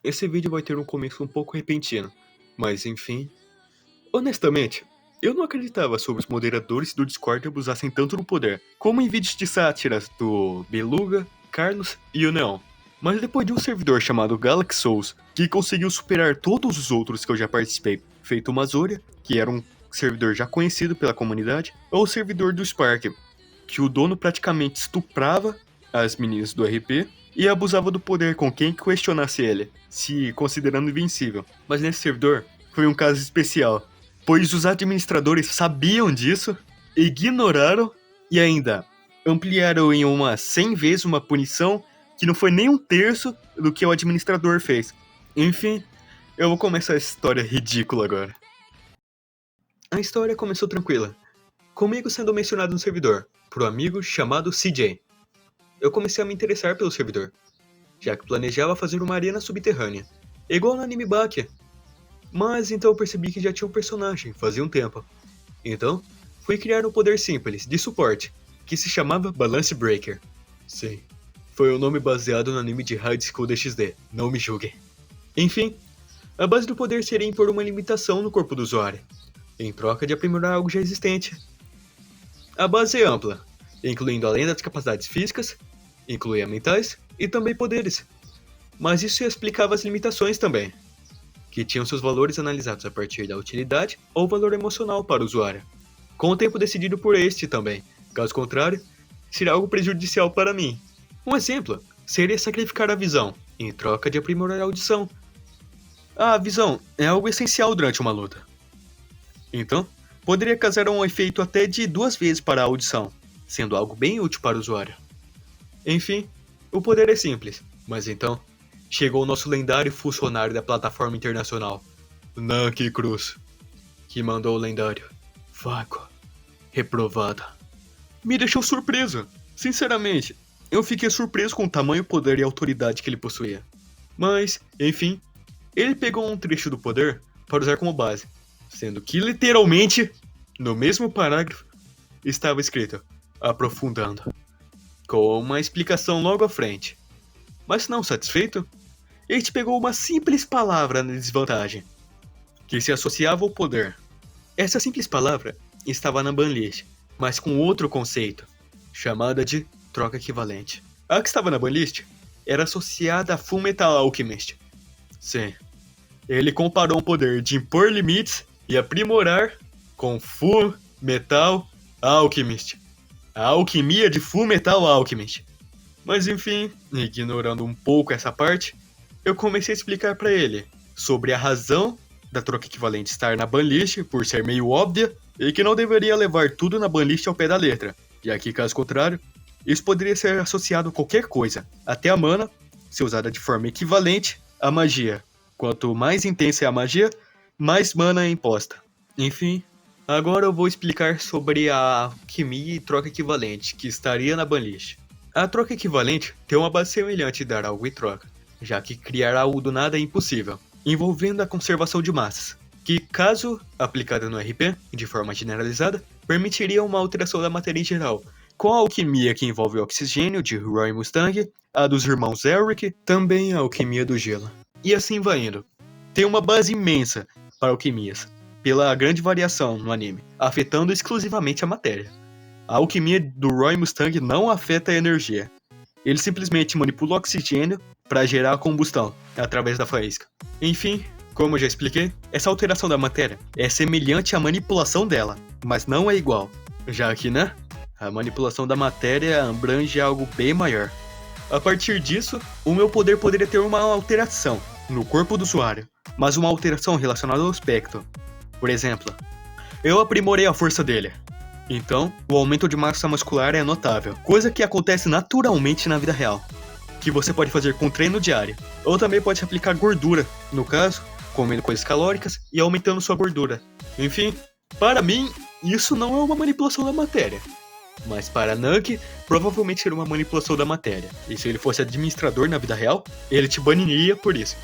Esse vídeo vai ter um começo um pouco repentino, mas enfim. Honestamente, eu não acreditava sobre os moderadores do Discord abusassem tanto do poder, como em vídeos de sátiras do Beluga, Carlos e o Neon. Mas depois de um servidor chamado Galaxy Souls, que conseguiu superar todos os outros que eu já participei, feito o Mazoria, que era um servidor já conhecido pela comunidade, ou o servidor do Spark, que o dono praticamente estuprava as meninas do RP e abusava do poder com quem questionasse ele, se considerando invencível. Mas nesse servidor foi um caso especial, pois os administradores sabiam disso, ignoraram e ainda ampliaram em umas 100 vezes uma punição que não foi nem um terço do que o administrador fez. Enfim, eu vou começar essa história ridícula agora. A história começou tranquila, comigo sendo mencionado no servidor, por um amigo chamado CJ. Eu comecei a me interessar pelo servidor, já que planejava fazer uma arena subterrânea, igual no anime Baki. Mas então eu percebi que já tinha um personagem, fazia um tempo. Então, fui criar um poder simples, de suporte, que se chamava Balance Breaker. Sim, foi um nome baseado no anime de High School DxD, não me julguem. Enfim, a base do poder seria impor uma limitação no corpo do usuário, em troca de aprimorar algo já existente. A base é ampla, incluindo além das capacidades físicas, incluía mentais e também poderes. Mas isso explicava as limitações também, que tinham seus valores analisados a partir da utilidade ou valor emocional para o usuário, com o tempo decidido por este também. Caso contrário, seria algo prejudicial para mim. Um exemplo seria sacrificar a visão, em troca de aprimorar a audição. A visão é algo essencial durante uma luta. Então, poderia causar um efeito até de 2 vezes para a audição, sendo algo bem útil para o usuário. Enfim, o poder é simples, mas então chegou o nosso lendário funcionário da plataforma internacional, Nanki Cruz, que mandou o lendário Vago, reprovada. Me deixou surpreso. Sinceramente, eu fiquei surpreso com o tamanho, poder e autoridade que ele possuía. Mas, enfim, ele pegou um trecho do poder para usar como base, sendo que literalmente, no mesmo parágrafo, estava escrito aprofundando, com uma explicação logo à frente. Mas não satisfeito, ele pegou uma simples palavra na desvantagem, que se associava ao poder. Essa simples palavra estava na banlist, mas com outro conceito, chamada de troca equivalente. A que estava na banlist era associada a Fullmetal Alchemist. Sim, ele comparou o poder de impor limites e aprimorar com Fullmetal Alchemist. A alquimia de Fullmetal Alchemist. Mas enfim, ignorando um pouco essa parte, eu comecei a explicar para ele sobre a razão da troca equivalente estar na banlist por ser meio óbvia e que não deveria levar tudo na banlist ao pé da letra, já que caso contrário, isso poderia ser associado a qualquer coisa, até a mana ser usada de forma equivalente à magia. Quanto mais intensa é a magia, mais mana é imposta. Enfim, agora eu vou explicar sobre a alquimia e troca equivalente, que estaria na banlist. A troca equivalente tem uma base semelhante de dar algo em troca, já que criar algo do nada é impossível, envolvendo a conservação de massas, que, caso aplicada no RP, de forma generalizada, permitiria uma alteração da matéria em geral, com a alquimia que envolve o oxigênio de Roy Mustang, a dos irmãos Elric, também a alquimia do gelo. E assim vai indo. Tem uma base imensa para alquimias, pela grande variação no anime, afetando exclusivamente a matéria. A alquimia do Roy Mustang não afeta a energia. Ele simplesmente manipula o oxigênio para gerar a combustão, através da faísca. Enfim, como eu já expliquei, essa alteração da matéria é semelhante à manipulação dela, mas não é igual, já que, né, a manipulação da matéria abrange algo bem maior. A partir disso, o meu poder poderia ter uma alteração no corpo do usuário, mas uma alteração relacionada ao aspecto. Por exemplo, eu aprimorei a força dele. Então, o aumento de massa muscular é notável, coisa que acontece naturalmente na vida real, que você pode fazer com treino diário, ou também pode aplicar gordura, no caso, comendo coisas calóricas e aumentando sua gordura. Enfim, para mim, isso não é uma manipulação da matéria, mas para Nanki, provavelmente seria uma manipulação da matéria, e se ele fosse administrador na vida real, ele te baniria por isso.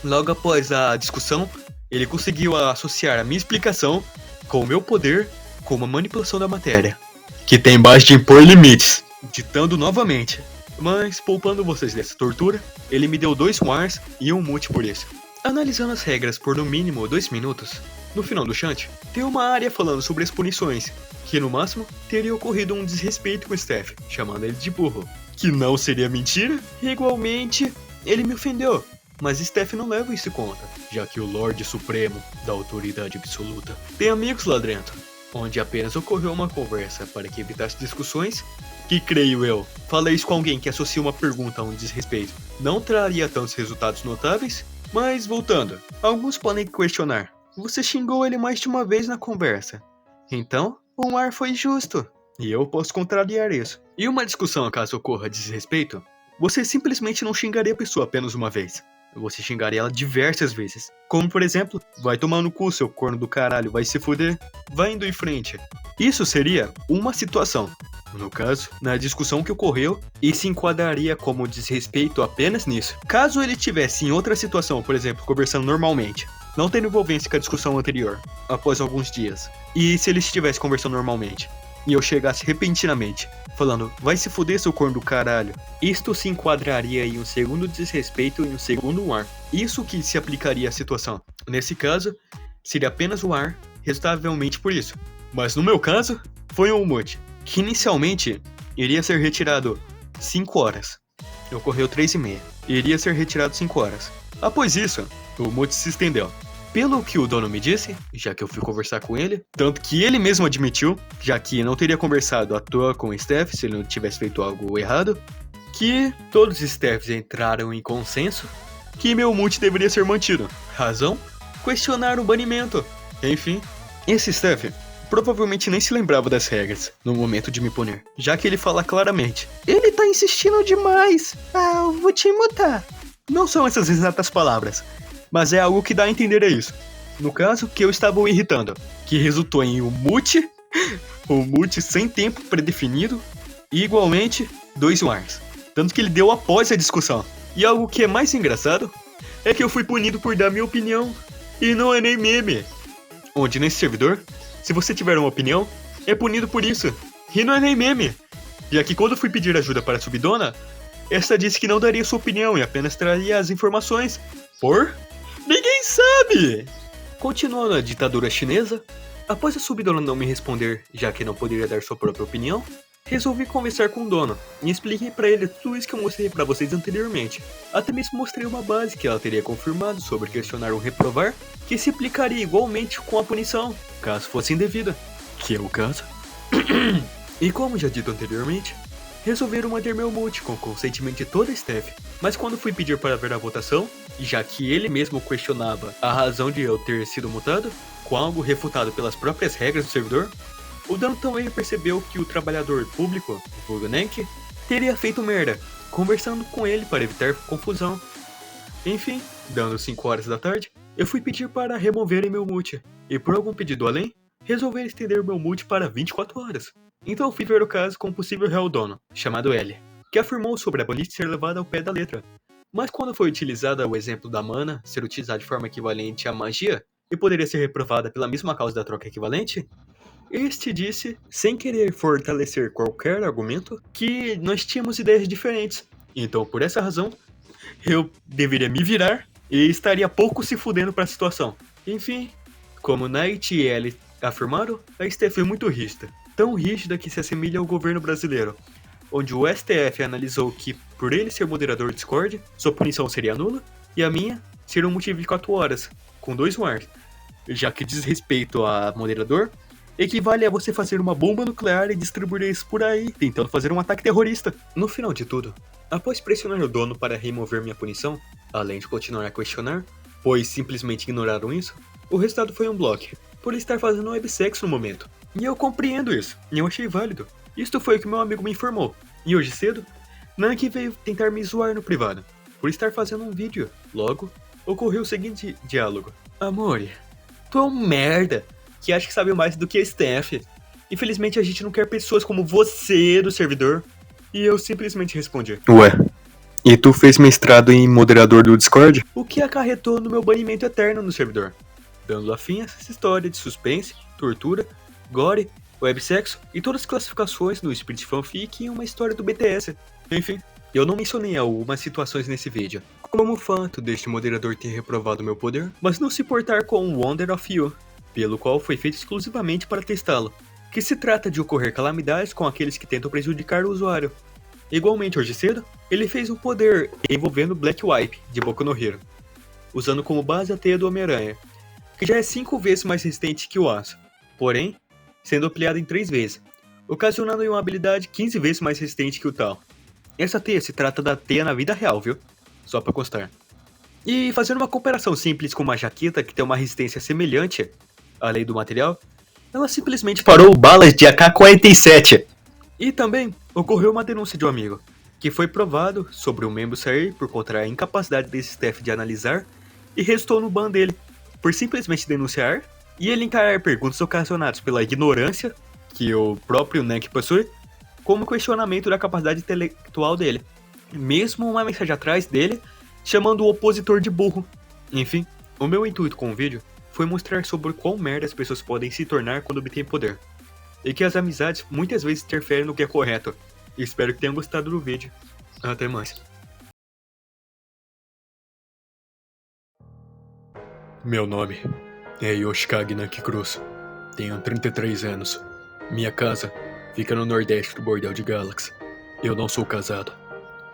Logo após a discussão, ele conseguiu associar a minha explicação com o meu poder com uma manipulação da matéria, que tem base de impor limites, ditando novamente Mas, poupando vocês dessa tortura, ele me deu 2 wars e um mute por isso. Analisando as regras por no mínimo 2 minutos, no final do chant, tem uma área falando sobre as punições, que no máximo teria ocorrido um desrespeito com o Steph, chamando ele de burro. Que não seria mentira, igualmente, ele me ofendeu. Mas Steph não leva isso em conta, já que o Lorde Supremo da Autoridade Absoluta tem amigos lá dentro, onde apenas ocorreu uma conversa para que evitasse discussões, que creio eu, falar isso com alguém que associa uma pergunta a um desrespeito não traria tantos resultados notáveis. Mas voltando, alguns podem questionar, você xingou ele mais de uma vez na conversa, então o ar foi justo, e eu posso contrariar isso. E uma discussão caso ocorra desrespeito, você simplesmente não xingaria a pessoa apenas uma vez. Você xingaria ela diversas vezes. Como por exemplo, vai tomar no cu seu corno do caralho, vai se fuder, vai indo em frente. Isso seria uma situação. No caso, na discussão que ocorreu, e se enquadraria como desrespeito apenas nisso. Caso ele tivesse em outra situação, por exemplo, conversando normalmente, não tendo envolvência com a discussão anterior, após alguns dias, e se ele estivesse conversando normalmente, e eu chegasse repentinamente, falando, vai se fuder seu corno do caralho, isto se enquadraria em um segundo desrespeito e um segundo war. Isso que se aplicaria à situação. Nesse caso, seria apenas o ar, resultavelmente por isso. Mas no meu caso, foi um mute, que inicialmente iria ser retirado 5 horas. Ocorreu 3:30. Iria ser retirado 5 horas. Após isso, o mute se estendeu. Pelo que o dono me disse, já que eu fui conversar com ele, tanto que ele mesmo admitiu, já que não teria conversado à toa com o Steph se ele não tivesse feito algo errado, que todos os staffs entraram em consenso que meu mute deveria ser mantido. Razão? Questionar o banimento. Enfim, esse staff provavelmente nem se lembrava das regras no momento de me punir, já que ele fala claramente, ele tá insistindo demais, eu vou te mutar. Não são essas exatas palavras, mas é algo que dá a entender isso. No caso, que eu estava o irritando, que resultou em um mute sem tempo predefinido, e igualmente 2 wars. Tanto que ele deu após a discussão. E algo que é mais engraçado é que eu fui punido por dar minha opinião, e não é nem meme. Onde nesse servidor, se você tiver uma opinião, é punido por isso, e não é nem meme. Já que quando fui pedir ajuda para a subdona, esta disse que não daria sua opinião e apenas traria as informações. Por? Ninguém sabe! Continuando a ditadura chinesa, após a subdona não me responder, já que não poderia dar sua própria opinião, resolvi conversar com o dono e expliquei para ele tudo isso que eu mostrei para vocês anteriormente. Até mesmo mostrei uma base que ela teria confirmado sobre questionar ou reprovar, que se aplicaria igualmente com a punição, caso fosse indevida, que é o caso. E como já dito anteriormente, resolveram manter meu mute com o consentimento de toda a staff, mas quando fui pedir para ver a votação, já que ele mesmo questionava a razão de eu ter sido mutado, com algo refutado pelas próprias regras do servidor, o dono também percebeu que o trabalhador público, o Nenk, teria feito merda, conversando com ele para evitar confusão. Enfim, dando 5 horas da tarde, eu fui pedir para removerem meu mute, e por algum pedido além, resolveram estender meu mute para 24 horas. Então fui ver o caso com um possível réu dono, chamado L, que afirmou sobre a balística ser levada ao pé da letra. Mas quando foi utilizada o exemplo da mana ser utilizada de forma equivalente à magia, e poderia ser reprovada pela mesma causa da troca equivalente, este disse, sem querer fortalecer qualquer argumento, que nós tínhamos ideias diferentes. Então, por essa razão, eu deveria me virar e estaria pouco se fudendo para a situação. Enfim, como Knight e Ellie afirmaram, a STF é muito rígida. Tão rígida que se assemelha ao governo brasileiro, onde o STF analisou que, por ele ser moderador do Discord, sua punição seria nula, e a minha seria um motivo de 4 horas, com 2 wars, já que desrespeito a moderador equivale a você fazer uma bomba nuclear e distribuir isso por aí, tentando fazer um ataque terrorista. No final de tudo, após pressionar o dono para remover minha punição, além de continuar a questionar, pois simplesmente ignoraram isso, o resultado foi um bloco, por estar fazendo websexo no momento. E eu compreendo isso, e eu achei válido. Isto foi o que meu amigo me informou. E hoje cedo, Nanki veio tentar me zoar no privado, por estar fazendo um vídeo. Logo, ocorreu o seguinte diálogo. Amor, tu é um merda, que acha que sabe mais do que a Steph. Infelizmente a gente não quer pessoas como você do servidor. E eu simplesmente respondi. Ué, e tu fez mestrado em moderador do Discord? O que acarretou no meu banimento eterno no servidor. Dando a fim a essa história de suspense, tortura, gore, websexo e todas as classificações do Spirit Fanfic em uma história do BTS. Enfim, Eu não mencionei algumas situações nesse vídeo, como o fato deste moderador ter reprovado meu poder, mas não se portar com o Wonder of You, pelo qual foi feito exclusivamente para testá-lo, que se trata de ocorrer calamidades com aqueles que tentam prejudicar o usuário. Igualmente hoje cedo, ele fez um poder envolvendo Black Wipe, de Boku no Hero, usando como base a teia do Homem-Aranha, que já é 5 vezes mais resistente que o aço, porém, sendo ampliada em 3 vezes, ocasionando uma habilidade 15 vezes mais resistente que o tal. Essa teia se trata da teia na vida real, viu? Só pra constar. E fazendo uma comparação simples com uma jaqueta que tem uma resistência semelhante à lei do material, ela simplesmente parou balas de AK-47. E também ocorreu uma denúncia de um amigo, que foi provado sobre um membro sair por conta da incapacidade desse staff de analisar e restou no ban dele, por simplesmente denunciar e ele encarar perguntas ocasionadas pela ignorância que o próprio NEC possui, como questionamento da capacidade intelectual dele, mesmo uma mensagem atrás dele chamando o opositor de burro. Enfim, o meu intuito com o vídeo foi mostrar sobre quão merda as pessoas podem se tornar quando obtêm poder, e que as amizades muitas vezes interferem no que é correto. Espero que tenham gostado do vídeo. Até mais. Meu nome é Yoshikage Nakicruz. Tenho 33 anos. Minha casa fica no nordeste do bordel de Galaxy. Eu não sou casado.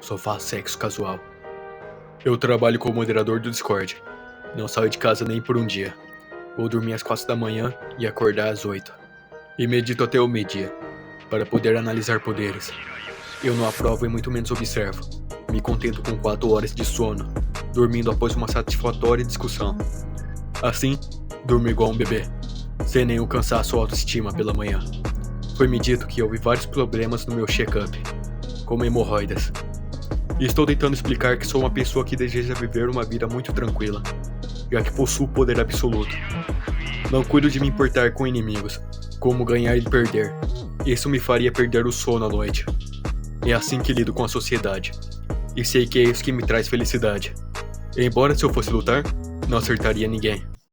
Só faço sexo casual. Eu trabalho como moderador do Discord. Não saio de casa nem por um dia. Vou dormir às 4 da manhã e acordar às 8. E medito até o meio-dia, para poder analisar poderes. Eu não aprovo e muito menos observo. Me contento com 4 horas de sono, dormindo após uma satisfatória discussão. Assim, durmo igual um bebê, sem nenhum cansaço ou autoestima pela manhã. Foi-me dito que houve vários problemas no meu check-up, como hemorroidas. E estou tentando explicar que sou uma pessoa que deseja viver uma vida muito tranquila, já que possuo poder absoluto. Não cuido de me importar com inimigos, como ganhar e perder. Isso me faria perder o sono à noite. É assim que lido com a sociedade, e sei que é isso que me traz felicidade. Embora se eu fosse lutar, não acertaria ninguém.